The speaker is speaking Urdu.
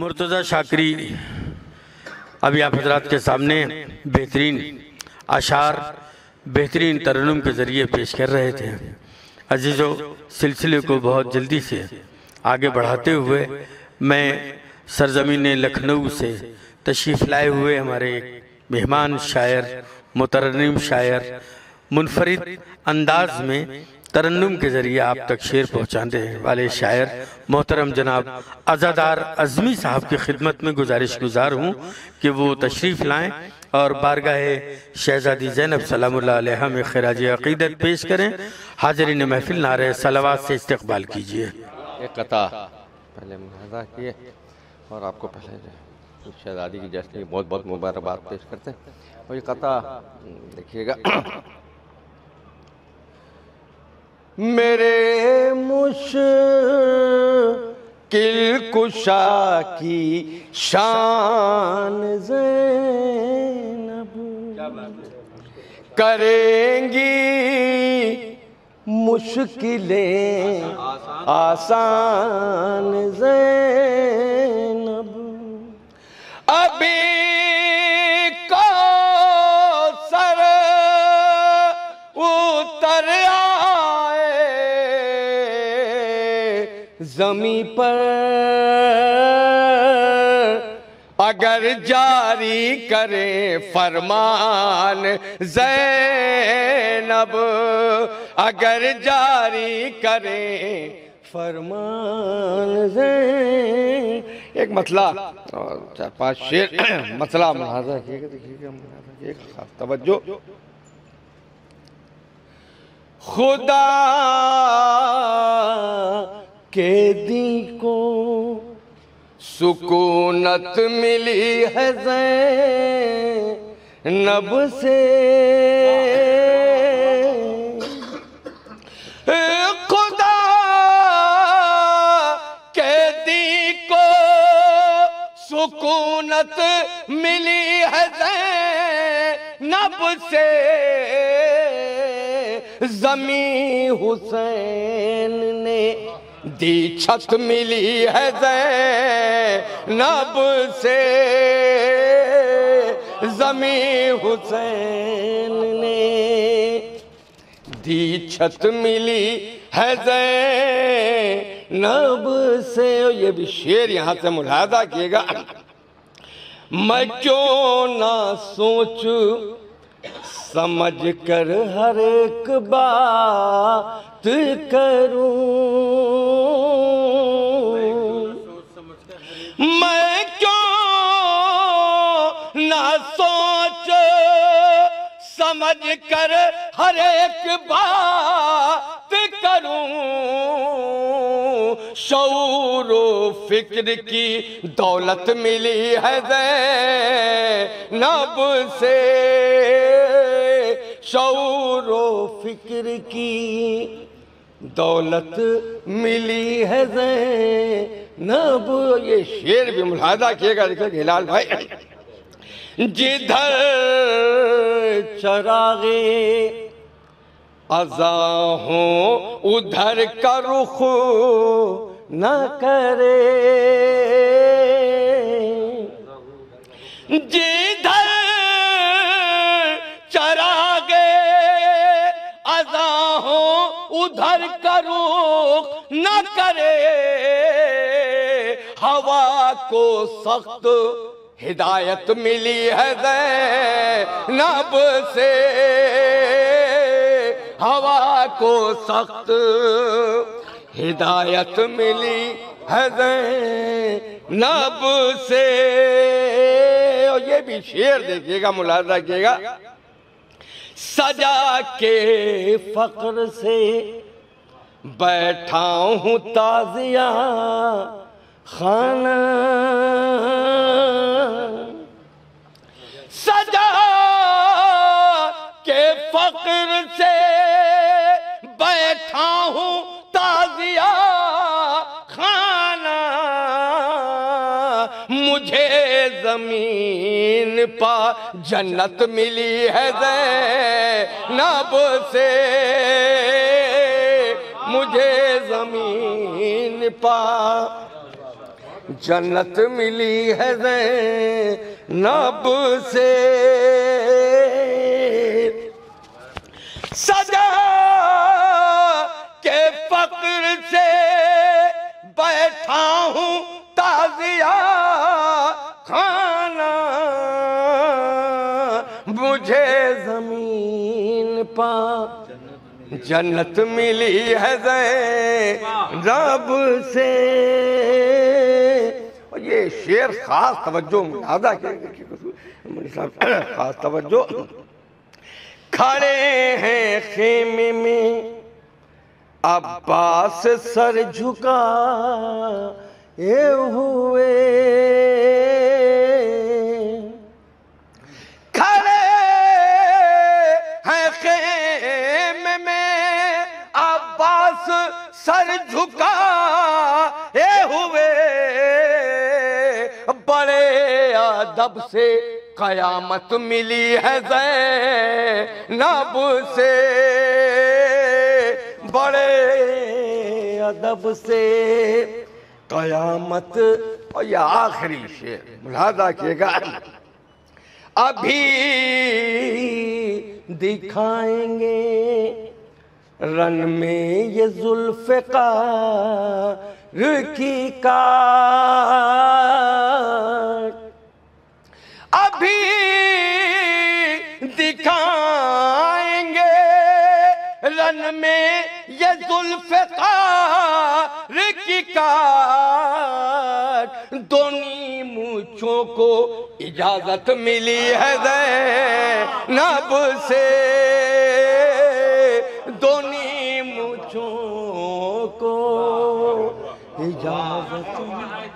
مرتضی شاکری ابھی آپ حضرات کے سامنے بہترین اشعار بہترین ترنم کے ذریعے پیش کر رہے تھے۔ عزیزو، سلسلے کو بہت جلدی سے آگے بڑھاتے ہوئے میں سرزمین لکھنؤ سے تشریف لائے ہوئے ہمارے مہمان شاعر، مترنم شاعر، منفرد انداز میں ترنم کے ذریعے آپ تک شعر پہنچانے والے شاعر محترم جناب عزادار اعظمی صاحب کی خدمت میں گزارش گزار ہوں کہ وہ تشریف لائیں اور بارگاہ شہزادی زینب سلام اللہ علیہا میں خراج عقیدت پیش کریں۔ حاضرین محفل نعرہ صلوات سے استقبال کیجئے۔ ایک قطع پہلے ملاحظہ کیے اور آپ کو پہلے شہزادی کی جشن کی بہت بہت مبارکباد پیش کرتے ہیں۔ اور یہ قطع دیکھیے گا۔ میرے مشکل کشا کی شان زینب کریں گی مشکلیں آسان زینب، ابھی کوثر اتر زمیں پر، اگر جاری کریں فرمان زینب، اگر جاری کریں فرمان زینب۔ ایک مسئلہ اور چار پانچ شعر مسئلہ ملاحظہ کیے گا، دیکھیے گا ایک خاص توجہ۔ خدا کے دل کو سکونت ملی ہے زینب سے، خدا کے دل کو سکونت ملی ہے زینب سے، زمین حسین نے دی چھت ملی ہے زینب سے، زمین حسین نے دی چھت ملی ہے زینب سے۔ یہ بھی شعر یہاں سے ملاحظہ کیے گا۔ میں کیوں نہ سوچ سمجھ کر ہر ایک بات کروں، میں کیوں نہ سوچ سمجھ کر ہر ایک بات کروں، شعور و فکر کی دولت ملی ہے زینب سے، شعور و فکر کی دولت ملی ہے زینب۔ یہ شعر بھی ملاحظہ کیے گا، دیکھیں ہلال بھائی۔ جدھر چراغ عزا ہوں ادھر کا رخ نہ کرے، جدھر چراغ عزا ہوں ادھر کا رخ نہ کرے، ہوا کو سخت ہدایت ملی ہے زینب سے، ہوا کو سخت ہدایت ملی ہے زینب سے۔ اور یہ بھی شعر دیکھیے گا، ملاحظہ کیے گا۔ سجا کے فقر سے بیٹھا ہوں تازیہ خانہ، سجا کے فقر سے بیٹھا ہوں تازیہ خانہ، مجھے زمین پا جنت ملی ہے زینب سے، مجھے زمین پا جنت ملی ہے زینب سے سجا کے فقر سے بیٹھا ہوں تازیہ خانہ مجھے زمین پا جنت ملی ہے زینب سے اور یہ شعر خاص توجہ ملاحظہ کیا خاص توجہ کھڑے ہیں خیمے میں عباس سر جھکائے ہوئے کھڑے ہیں خیمے میں عباس سر جھکائے ہوئے بڑے ادب سے قیامت ملی ہے زینب سے بڑے ادب سے قیامت اور یہ آخری شعر ملاحظہ کیے گا ابھی دکھائیں گے رن میں یہ ذوالفقار کی کاٹ ابھی دکھائیں گے رن میں یہ ذوالفقار کی کاٹ دونی مونچھوں کو اجازت ملی ہے زینب سے دونی مونچھوں کو اجازت ملی